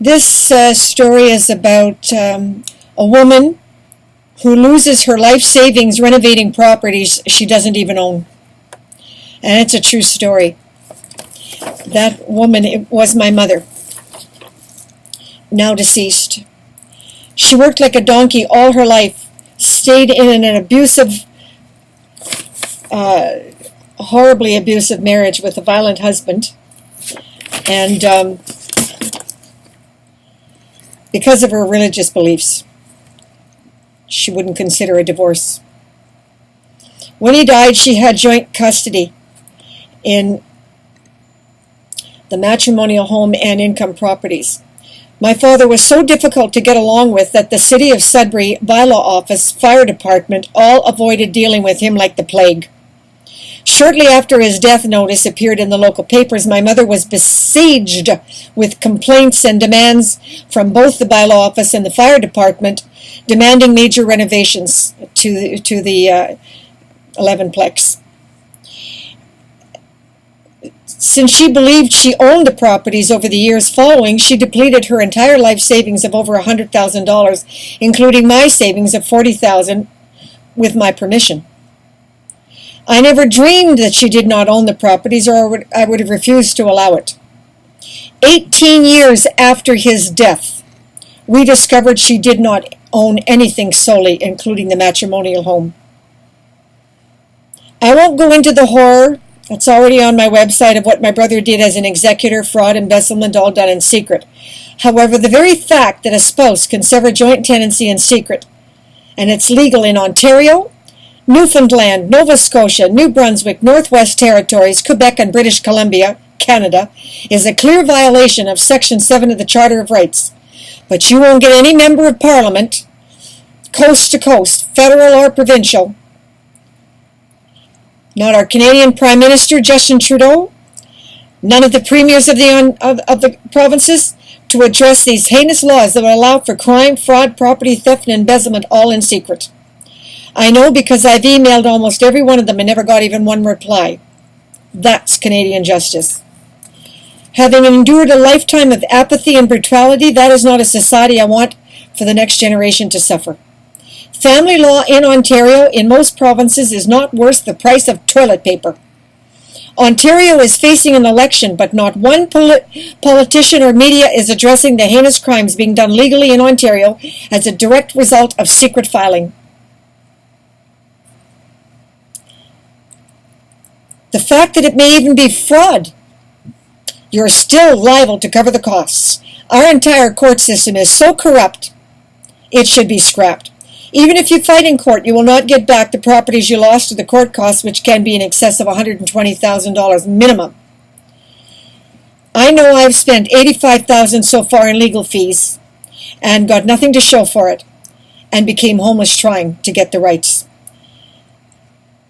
This story is about a woman who loses her life savings renovating properties she doesn't even own. And it's a true story. That woman, it was my mother, now deceased. She worked like a donkey all her life, stayed in an abusive, horribly abusive marriage with a violent husband. And because of her religious beliefs, she wouldn't consider a divorce. When he died, she had joint custody in the matrimonial home and income properties. My father was so difficult to get along with that the City of Sudbury bylaw office, fire department, all avoided dealing with him like the plague. Shortly after his death notice appeared in the local papers, my mother was besieged with complaints and demands from both the bylaw office and the fire department, demanding major renovations to the 11-plex. Since she believed she owned the properties over the years following, she depleted her entire life savings of over $100,000, including my savings of $40,000 with my permission. I never dreamed that she did not own the properties, or I would have refused to allow it. 18 years after his death, we discovered she did not own anything solely, including the matrimonial home. I won't go into the horror that's already on my website of what my brother did as an executor, fraud, embezzlement, all done in secret. However, the very fact that a spouse can sever joint tenancy in secret, and it's legal in Ontario, Newfoundland, Nova Scotia, New Brunswick, Northwest Territories, Quebec, and British Columbia, Canada, is a clear violation of Section 7 of the Charter of Rights. But you won't get any member of Parliament, coast to coast, federal or provincial, not our Canadian Prime Minister, Justin Trudeau, none of the premiers of the provinces, to address these heinous laws that will allow for crime, fraud, property theft, and embezzlement, all in secret. I know because I've emailed almost every one of them and never got even one reply. That's Canadian justice. Having endured a lifetime of apathy and brutality, that is not a society I want for the next generation to suffer. Family law in Ontario, in most provinces, is not worth the price of toilet paper. Ontario is facing an election, but not one politician or media is addressing the heinous crimes being done legally in Ontario as a direct result of secret filing. The fact that it may even be fraud, you're still liable to cover the costs. Our entire court system is so corrupt, it should be scrapped. Even if you fight in court, you will not get back the properties you lost to the court costs, which can be in excess of $120,000 minimum. I know I've spent $85,000 so far in legal fees and got nothing to show for it, and became homeless trying to get the rights.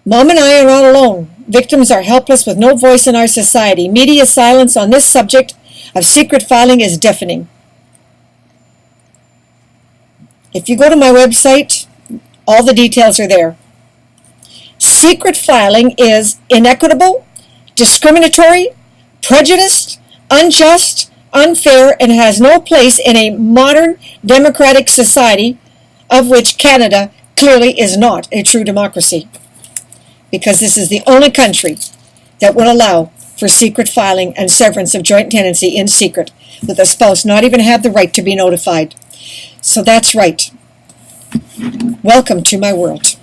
Mom and I are not alone. Victims are helpless with no voice in our society. Media silence on this subject of secret filing is deafening. If you go to my website, all the details are there. Secret filing is inequitable, discriminatory, prejudiced, unjust, unfair, and has no place in a modern democratic society, of which Canada clearly is not a true democracy, because this is the only country that will allow for secret filing and severance of joint tenancy in secret, with a spouse not even have the right to be notified. So that's right. Welcome to my world.